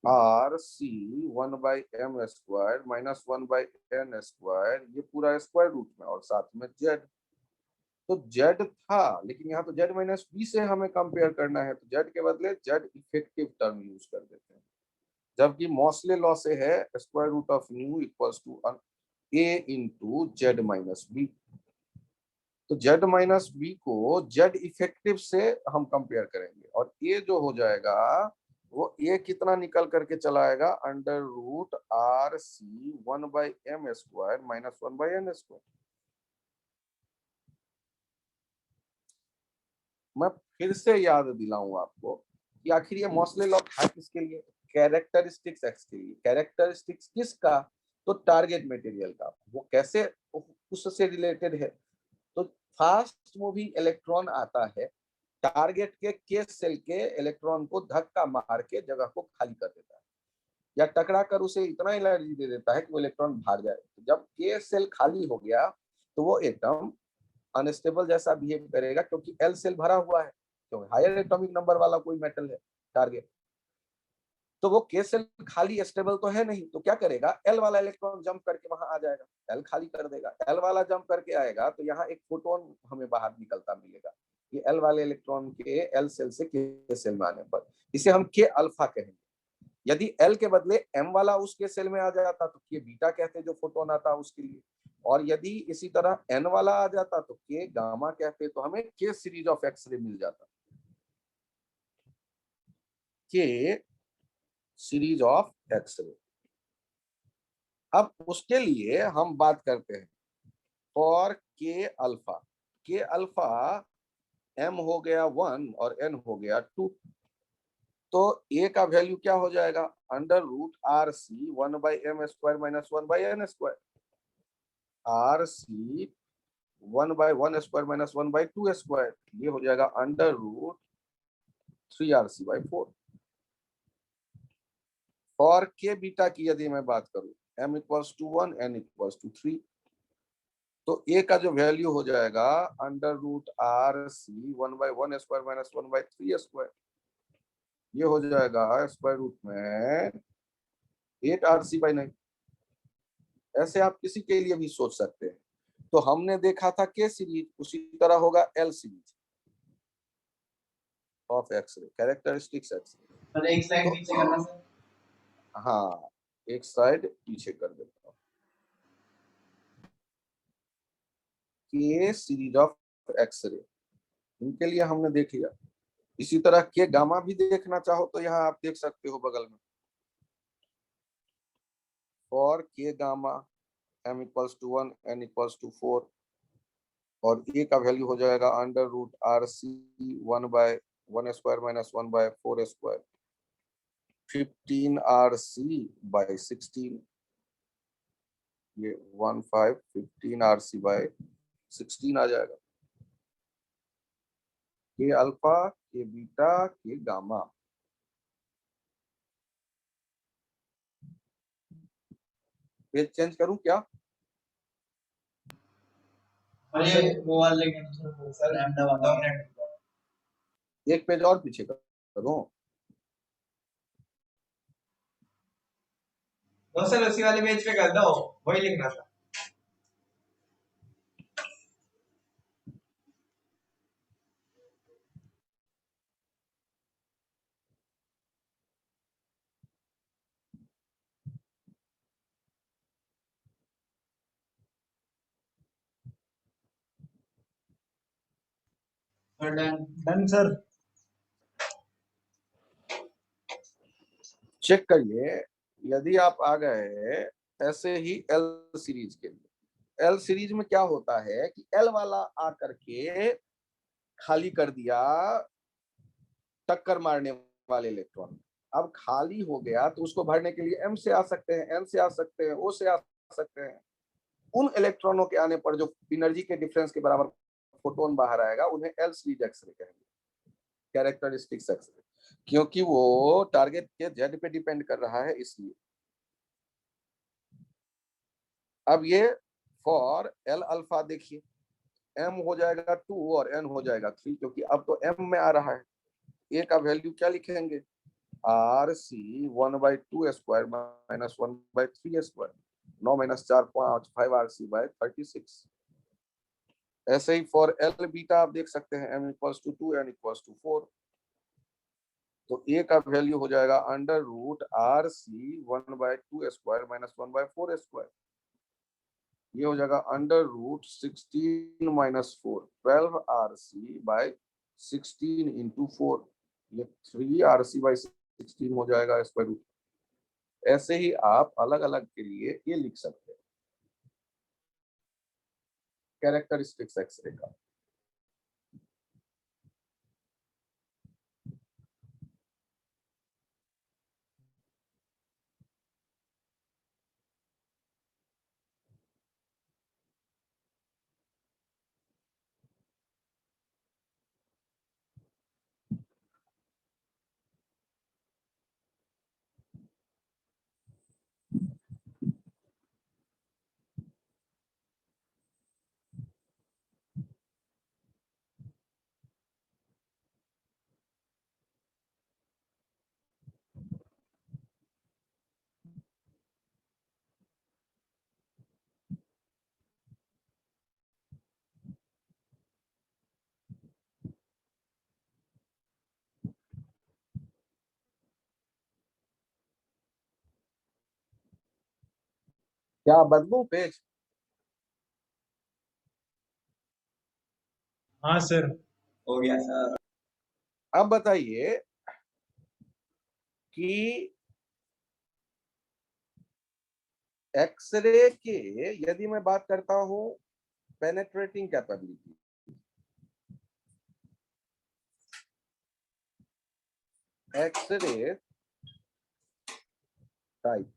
R C 1/m square minus 1/n square, ये पूरा स्क्वायर रूट में और साथ में जेड। तो जेड था, लेकिन यहाँ तो जेड माइनस बी से हमें कंपेयर करना है, तो जेड के बदले जेड इफेक्टिव टर्म यूज कर देते हैं, जबकि मॉसले लॉ से है square root of nu equals to a into Z minus B. तो जेड माइनस बी को जेड इफेक्टिव से हम कंपेयर करेंगे, और ए जो हो जाएगा वो ए कितना निकल करके चला आएगा, under root R C 1/m square minus 1/n square. मैं फिर से याद दिलाऊं आपको कि आखिर ये मॉसले लॉ था किसके लिए, कैरेक्टरिस्टिक्स एक्स के लिए। कैरेक्टरिस्टिक्स किसका, तो टारगेट मटेरियल का। वो कैसे उससे रिलेटेड है, तो फास्ट मूविंग इलेक्ट्रॉन आता है, टारगेट के सेल के इलेक्ट्रॉन को धक्का मार के जगह को खाली कर देता है, या टकरा कर उसे इतना एनर्जी दे देता है कि वो इलेक्ट्रॉन भाग जाए। जब के सेल खाली हो गया तो वो एटम अनस्टेबल जैसा बिहेव करेगा, क्योंकि एल सेल भरा हुआ है, क्योंकि हायर एटॉमिक नंबर वाला कोई मेटल है टारगेट। तो वो के सेल खाली स्टेबल तो है नहीं, तो क्या करेगा, एल वाला इलेक्ट्रॉन जंप करके वहां आ जाएगा, एल खाली कर देगा। एल वाला जंप करके आएगा तो यहाँ एक फोटोन हमें बाहर निकलता मिलेगा, ये एल वाले इलेक्ट्रॉन के एल सेल से के सेल में आने पर, इसे हम के अल्फा कहेंगे। यदि एल के बदले एम वाला उसके सेल में आ जाता तो के बीटा कहते, जो फोटोन आता उसके लिए, और यदि इसी तरह एन वाला आ जाता तो के गामा कहते, तो हमें के सीरीज ऑफ एक्सरे मिल जाता, के सीरीज ऑफ एक्सरे। अब उसके लिए हम बात करते हैं फॉर के अल्फा एम हो गया 1 और एन हो गया 2, तो ए का वैल्यू क्या हो जाएगा, under root R C 1/m square minus 1/n square, R C 1/1 square minus 1/2 square, ये हो जाएगा under root 3rc/4। For K beta की यदि मैं बात करूं, m equals to 1 n equals to 3, तो ए का जो वैल्यू हो जाएगा under root R C 1/1 square minus 1/3 square, ये हो जाएगा स्क्वायर रूट में 8rc/9। ऐसे आप किसी के लिए भी सोच सकते हैं। तो हमने देखा था के सीरीज, उसी तरह होगा L series of x-ray, characteristics x-ray. और एक साइड तो नीचे करना सर। हाँ, एक साइड पीछे कर देता हूँ, के सीरीज ऑफ एक्सरे इनके लिए हमने देख लिया। इसी तरह के गामा भी देखना चाहो तो यहाँ आप देख सकते हो बगल में, for K gamma m equals to 1, n equals to 4, और a का वैल्यू हो जाएगा under root R C 1/1² minus 1/4², 15 RC by 16, ये 15 RC by 16 आ जाएगा। के अल्फा, के बीटा, के गामा। पेज चेंज करूं क्या? अरे वो वाले सर एक पेज और पीछे करूं? वो सर उसी वाले पेज पे कर दो, वही लिखना था। Done sir. चेक करिए, यदि आप आ गए ऐसे ही एल सीरीज के लिए। एल सीरीज में क्या होता है कि एल वाला आकर के खाली कर दिया टक्कर मारने वाले इलेक्ट्रॉन। अब खाली हो गया तो उसको भरने के लिए m से आ सकते हैं, n से आ सकते हैं, o से आ सकते हैं। उन इलेक्ट्रॉनों के आने पर जो एनर्जी के डिफरेंस के बराबर फोटोन बाहर आएगा उन्हें एल सीरीज एक्सरे कहेंगे, कैरेक्टरिस्टिक्स एक्सरे, क्योंकि वो टारगेट के जेड पे डिपेंड कर रहा है इसलिए। अब ये फॉर एल अल्फा देखिए, m हो जाएगा 2 और n हो जाएगा 3, क्योंकि अब तो m में आ रहा है। a का वैल्यू क्या लिखेंगे? RC 1/2² minus 1/3², 9 - 4 5 5 RC by 36। ऐसे ही फॉर एल बीटा आप देख सकते हैं, m equals to 2, n equals to 4, तो a का वैल्यू हो जाएगा अंडर रूट RC 1/2² माइनस 1/4², ये हो जाएगा under root 16 - 4, 12 RC by 16 into 4, ये 3 RC by 16 हो जाएगा स्क्वायर रूट। ऐसे ही आप अलग अलग के लिए ये लिख सकते हैं कैरेक्टरिस्टिक्स एक्सरे का। क्या बदलू पेज? हाँ सर, हो गया सर। अब बताइए कि एक्सरे के यदि मैं बात करता हूं पेनेट्रेटिंग कैपेबिलिटी, एक्सरे टाइप,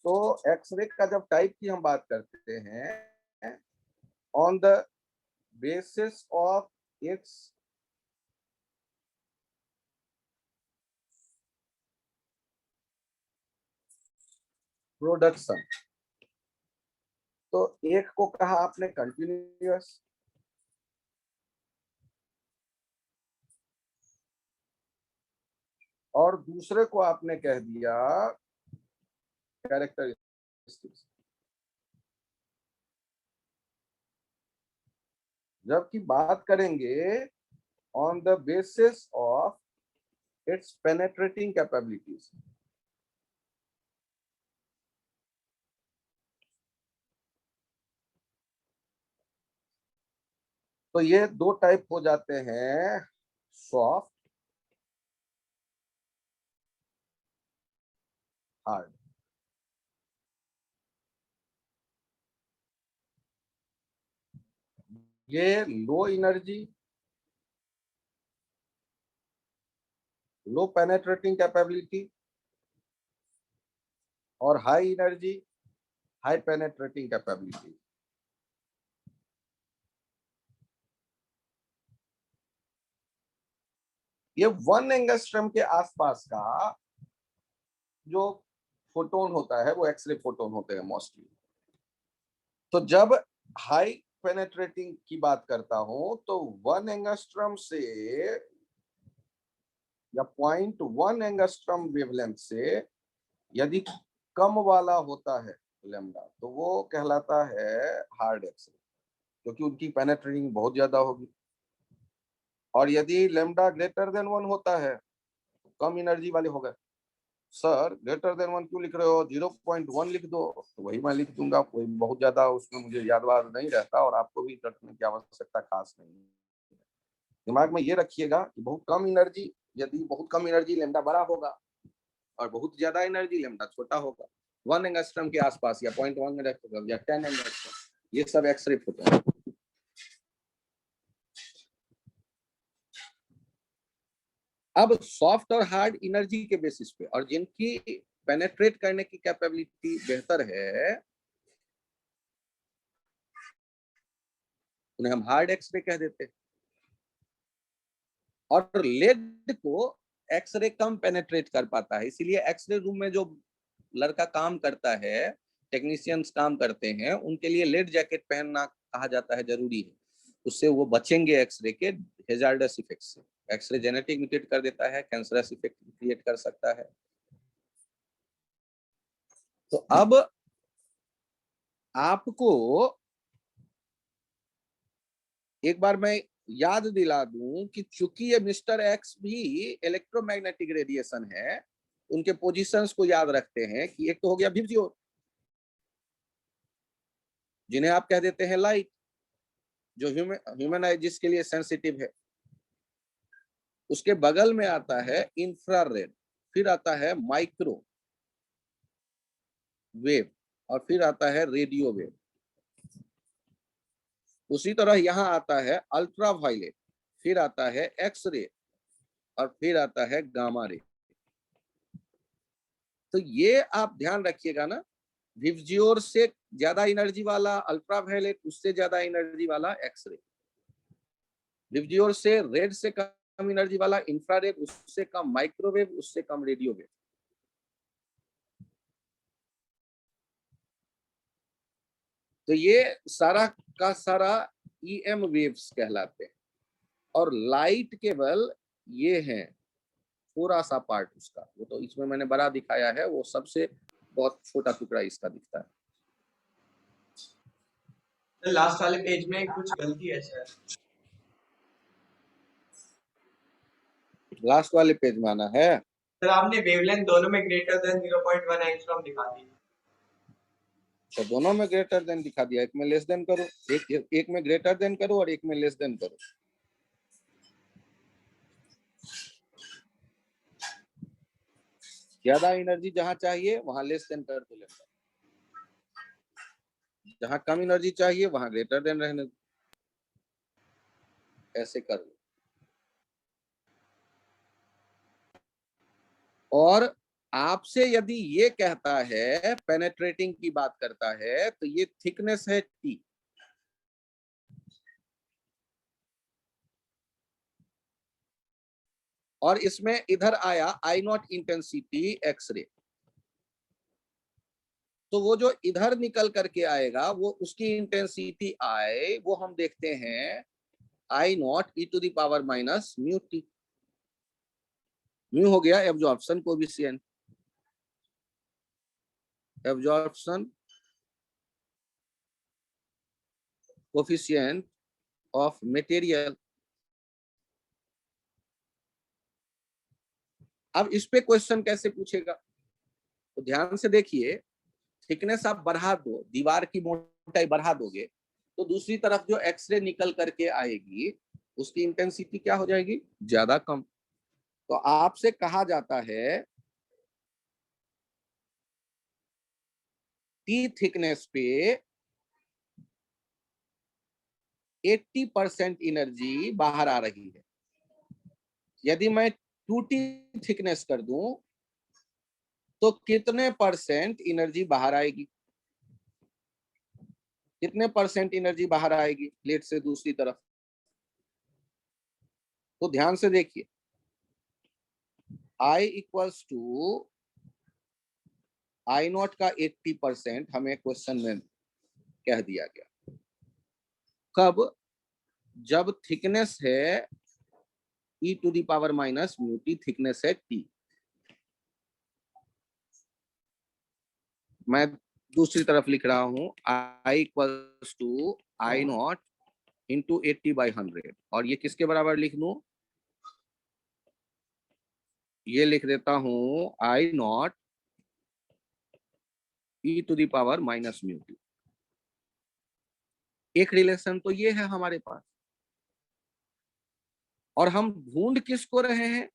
तो एक्सरे का जब टाइप की हम बात करते हैं on the basis of its production, तो एक को कहा आपने कंटिन्यूअस, और दूसरे को आपने कह दिया कैरेक्टरिस्टिक्स। जबकि बात करेंगे on the basis of its penetrating capabilities, तो ये दो टाइप हो जाते हैं, सॉफ्ट, हार्ड। ये लो एनर्जी, लो पेनेट्रेटिंग कैपेबिलिटी, और high energy, high penetrating capability. ये 1 एंगस्ट्रम के आसपास का जो फोटोन होता है वो एक्सरे फोटोन होते हैं मोस्टली। तो जब हाई पेनेट्रेटिंग की बात करता हूं तो 1 एंगस्ट्रम से या 0.1 एंगस्ट्रम वेवलेंथ से यदि कम वाला होता है लेमडा तो वो कहलाता है हार्ड एक्सरे, क्योंकि उनकी पेनेट्रेटिंग बहुत ज्यादा होगी। और यदि लेमडा ग्रेटर देन 1 होता है तो कम एनर्जी वाले हो गए। सर ग्रेटर देन 1 क्यों लिख रहे हो, 0.1 लिख दो, तो वही मैं लिख दूंगा, कोई बहुत ज्यादा उसमें मुझे याद वाद नहीं रहता और आपको भी रखने की आवश्यकता खास नहीं है। दिमाग में ये रखिएगा कि बहुत कम एनर्जी, यदि बहुत कम एनर्जी लेमडा बड़ा होगा और बहुत ज्यादा एनर्जी लेमडा छोटा होगा। 1 एंगस्ट्रम के आसपास या 0.1 एंगस्ट्रम या 10 एंगस्ट्रम, ये सब एक्सरे फोटोन। अब सॉफ्ट और हार्ड एनर्जी के बेसिस पे और जिनकी पेनेट्रेट करने की कैपेबिलिटी बेहतर है उन्हें हम हार्ड एक्सरे कह देते हैं। और लेड को एक्सरे कम पेनेट्रेट कर पाता है, इसीलिए एक्सरे रूम में जो लड़का काम करता है, टेक्नीशियंस काम करते हैं, उनके लिए लेड जैकेट पहनना कहा जाता है, जरूरी है। उससे वो बचेंगे एक्सरे के हेजार्डस इफेक्ट से। एक्सरे जेनेटिक म्यूटेट कर देता है, कैंसरस इफेक्ट क्रिएट कर सकता है। तो अब आपको एक बार मैं याद दिला दूं कि चूंकि ये मिस्टर एक्स भी इलेक्ट्रोमैग्नेटिक रेडिएशन है, उनके पोजीशंस को याद रखते हैं कि एक तो हो गया विबजियोर, जिन्हें आप कह देते हैं लाइट, जो ह्यूमन आई जिसके लिए सेंसिटिव है। उसके बगल में आता है इंफ्रारेड, फिर आता है माइक्रो वेव, और फिर आता है रेडियो वेव। उसी तरह यहां आता है अल्ट्रावायलेट, फिर आता है एक्स रे, और फिर आता है गामा रे। तो ये आप ध्यान रखिएगा ना, विबजियोर से ज्यादा एनर्जी वाला अल्ट्रावायलेट, उससे ज्यादा एनर्जी वाला एक्सरे। विबजियोर से रेड से कम एनर्जी वाला इंफ्रारेड, उससे कम माइक्रोवेव, उससे कम रेडियो वेव। तो ये सारा का सारा ईएम वेव्स कहलाते हैं। और लाइट केवल ये है थोड़ा सा पार्ट उसका, वो तो इसमें मैंने बड़ा दिखाया है, वो सबसे बहुत छोटा टुकड़ा इसका दिखता है। तो लास्ट वाले पेज में कुछ गलती है सर। लास्ट वाले पेज में आना है। सर आपने वेवलेंथ दोनों में ग्रेटर देन 0.1 एंगस्ट्रॉम दिखा दी। तो दोनों में ग्रेटर देन दिखा दिया, एक में लेस देन करो, एक में ग्रेटर देन करो और एक में लेस देन करो। ज्यादा एनर्जी जहां चाहिए वहां लेस देन कर दो, जहां कम एनर्जी चाहिए वहां ग्रेटर देन रहने दो, ऐसे कर लो। और आपसे यदि ये कहता है, पेनेट्रेटिंग की बात करता है, तो ये थिकनेस है टी, और इसमें इधर आया आई नॉट इंटेंसिटी एक्सरे। तो वो जो इधर निकल करके आएगा वो उसकी इंटेंसिटी आई, वो हम देखते हैं I naught e to the power minus mu t. Mu हो गया absorption coefficient, absorption coefficient of material. अब इस पे क्वेश्चन कैसे पूछेगा, तो ध्यान से देखिए। थिकनेस आप बढ़ा दो, दीवार की मोटाई बढ़ा दोगे, तो दूसरी तरफ जो एक्सरे निकल करके आएगी उसकी इंटेंसिटी क्या हो जाएगी, ज्यादा कम। तो आपसे कहा जाता है टी थिकनेस पे 80% एनर्जी बाहर आ रही है। यदि मैं 2t थिकनेस कर दूं तो कितने परसेंट एनर्जी बाहर आएगी? कितने परसेंट एनर्जी बाहर आएगी प्लेट से दूसरी तरफ? तो ध्यान से देखिए, I equals to I nought का 80% हमें क्वेश्चन में कह दिया गया। कब? जब थिकनेस है e to the power minus mu T, thickness है t। मैं दूसरी तरफ लिख रहा हूं, I equals to I nought into 80/100, और ये किसके बराबर लिख दूं? ये लिख देता हूं I nought e to the power minus mu T. एक रिलेशन तो ये है हमारे पास, और हम ढूंढ किसको रहे हैं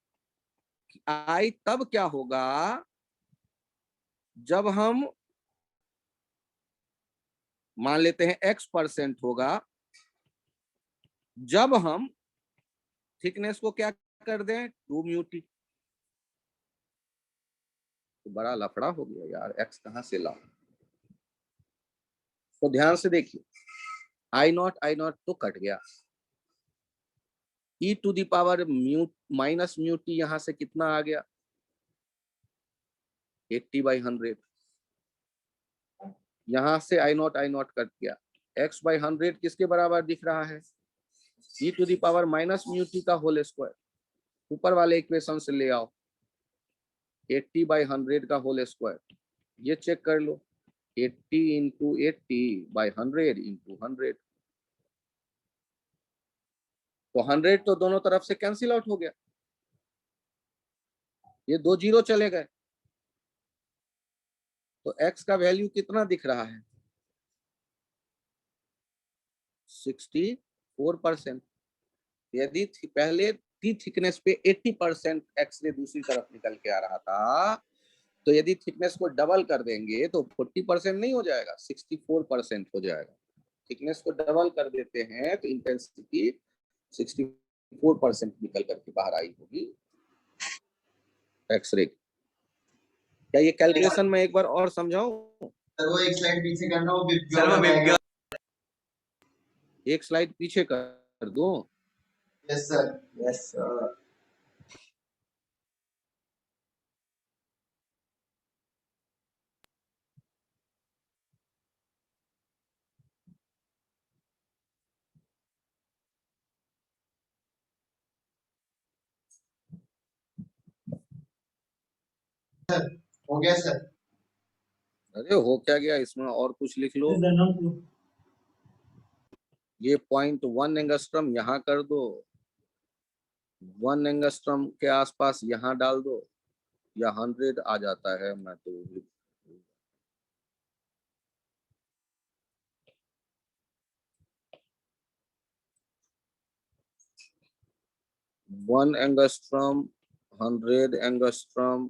कि I तब क्या होगा जब हम मान लेते हैं x% होगा, जब हम थिकनेस को क्या कर दें 2 म्यू टी। तो बड़ा लफड़ा हो गया यार, x कहां से लाऊं? तो ध्यान से देखिए, I नॉट तो कट गया, e to the power mu minus mu T यहां से कितना आ गया 80/100। यहां से I नॉट कट गया, x/100 किसके बराबर दिख रहा है? e to the power minus mu T का होल स्क्वायर। ऊपर वाले इक्वेशन से ले आओ, 80/100 का होल स्क्वायर, ये चेक कर लो, 80 इंटू 80/100 इंटू 100। तो 100 तो दोनों तरफ से कैंसिल आउट हो गया, ये 2 जीरो चले गए। तो x का वैल्यू कितना दिख रहा है 64%। यदि पहले t थिकनेस पे 80% एक्स-रे दूसरी तरफ निकल के आ रहा था, तो यदि थिकनेस को डबल कर देंगे तो 40% नहीं हो जाएगा, 64% हो जाएगा। थिकनेस को डबल कर देते हैं तो इंटेंसिटी 64% निकल करके बाहर आई होगी एक्सरे। क्या ये कैलकुलेशन मैं एक बार और समझाऊं? सर वो एक स्लाइड पीछे करना, वो बिप एक स्लाइड पीछे कर दूं? Yes sir, yes sir. हो गया सर। अरे हो क्या गया, इसमें और कुछ लिख लो। ये 0.1 एंगस्ट्रम यहाँ कर दो, 1 एंगस्ट्रम के आसपास यहाँ डाल दो, या 100 आ जाता है। मैं तो 1 angstrom, 100 angstrom,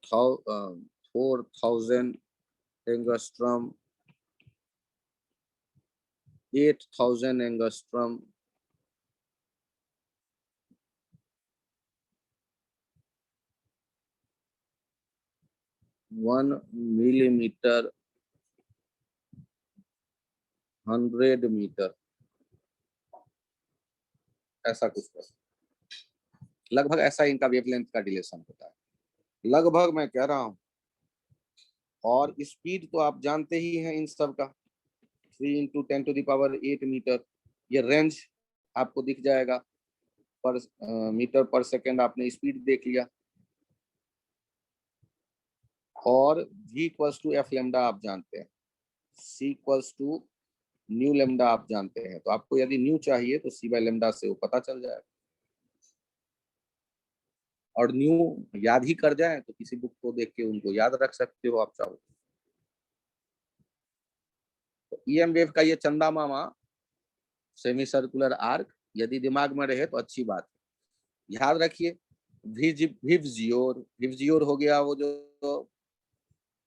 4,000 angstrom, 8,000 angstrom, 1 millimetre, 100 metre, ऐसा कुछ कर, लगभग ऐसा इनका वेवलेंथ का रिलेशन होता है, लगभग मैं कह रहा हूं। और स्पीड तो आप जानते ही हैं इन सब का, 3 इंटू 10⁸ मीटर। ये रेंज आपको दिख जाएगा, पर मीटर पर सेकेंड आपने स्पीड देख लिया। और v equals to F lambda आप जानते हैं, c equals to nu lambda आप जानते हैं। तो आपको यदि न्यू चाहिए तो c बाय लेमडा से वो पता चल जाएगा। और न्यू याद ही कर जाए तो किसी बुक को देख के उनको याद रख सकते हो आप चाहो। तो ईएम वेव का ये चंदा मामा सेमी सर्कुलर आर्क यदि दिमाग में रहे तो अच्छी बात है। याद रखिए, विवजियोर हो गया वो जो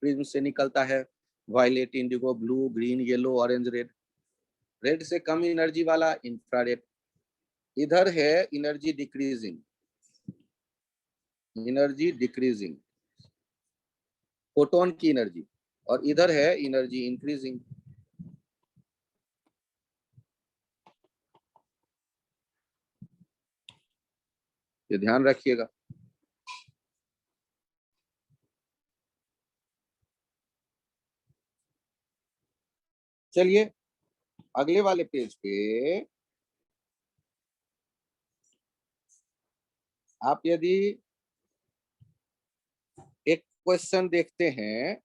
प्रिज्म से निकलता है, violet, indigo, blue, green, yellow, orange, red. Red से कम एनर्जी वाला इंफ्रारेड। इधर है एनर्जी डिक्रीजिंग, फोटोन की एनर्जी, और इधर है एनर्जी इंक्रीजिंग। ये ध्यान रखिएगा। चलिए अगले वाले पेज पे आप यदि एक क्वेश्चन देखते हैं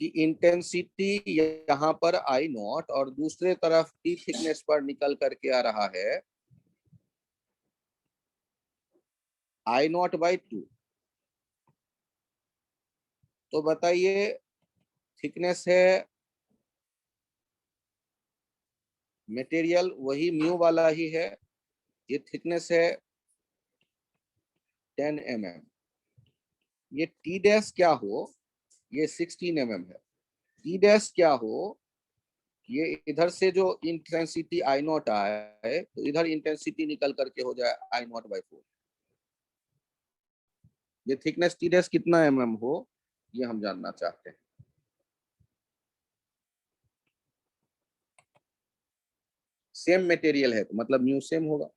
कि इंटेंसिटी यहाँ पर आई नॉट और दूसरे तरफ टी थिकनेस पर निकल करके आ रहा है आई नॉट बाई 2, तो बताइए थिकनेस है मटेरियल वही म्यू वाला ही है, ये थिकनेस है 10 mm, ये टी डैश क्या हो, ये 16 mm है। टी डैश क्या हो, ये इधर से जो इंटेंसिटी आई नॉट आए तो इधर इंटेंसिटी निकल करके हो जाए आई नॉट बाई 4। ये थिकनेस टी डैश कितना mm हो ये हम जानना चाहते हैं। सेम मटेरियल है तो मतलब म्यू सेम होगा।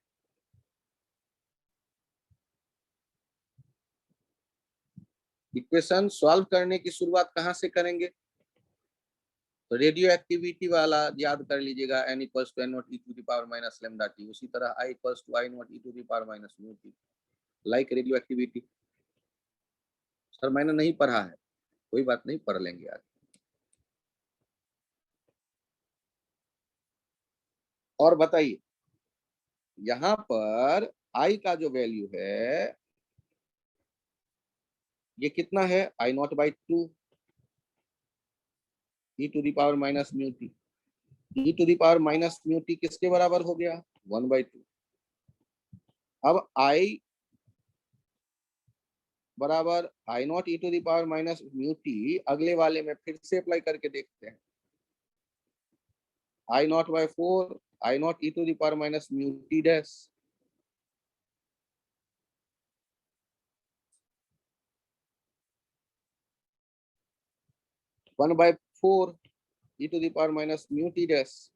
इक्वेशन सॉल्व करने की शुरुआत कहां से करेंगे, तो रेडियो एक्टिविटी वाला याद कर लीजिएगा, n equals to n nought e to the power minus lambda t। उसी तरह i equals to i nought e to the power minus mu t, like radioactivity. Sir मैंने नहीं पढ़ा है, कोई बात नहीं, पढ़ लेंगे आज। और बताइए यहां पर i का जो वैल्यू है ये कितना है, I naught by 2 e to the power minus mu t। e to the power minus mu t किसके बराबर हो गया, 1/2। अब i बराबर I naught e to the power minus mu t, अगले वाले में फिर से अप्लाई करके देखते हैं। I naught by 4 I naught e to the power minus mu t dash, one by 4 e to the power minus mu t dash,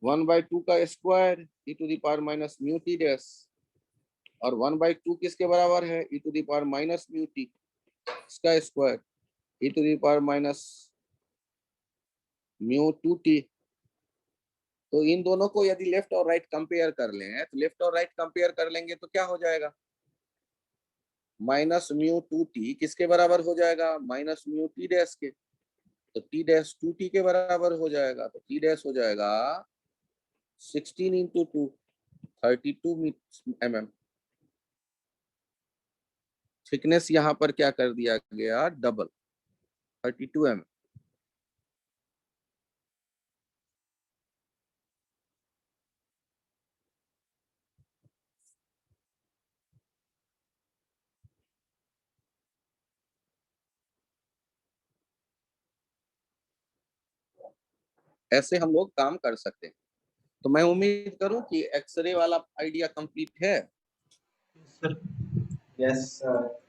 1/2 का square e to the power minus mu t dash, और 1/2 किसके बराबर है, e to the power minus mu t, इसका square e to the power minus mu 2t। तो इन दोनों को यदि लेफ्ट और राइट कंपेयर कर लें तो लेफ्ट और राइट कंपेयर कर लेंगे तो क्या हो जाएगा, माइनस म्यू 2t किसके बराबर हो जाएगा, माइनस म्यू टी डैश के, तो टी डैश 2t के बराबर हो जाएगा, तो टी डैश हो जाएगा 16 इंटू 2 32 mm। थिकनेस यहाँ पर क्या कर दिया गया, डबल 32 mm। ऐसे हम लोग काम कर सकते हैं। तो मैं उम्मीद करूं कि एक्सरे वाला आइडिया कंप्लीट है। Yes sir.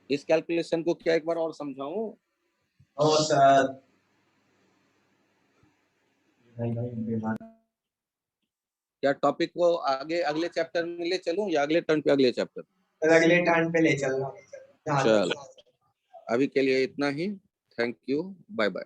इस कैलकुलेशन को क्या एक बार और समझाऊं, ओ सर। क्या टॉपिक को आगे अगले चैप्टर में ले चलूं या अगले टर्न पे अगले चैप्टर, अगले टर्न पे ले चलना। चलो अभी के लिए इतना ही। Thank you, bye bye.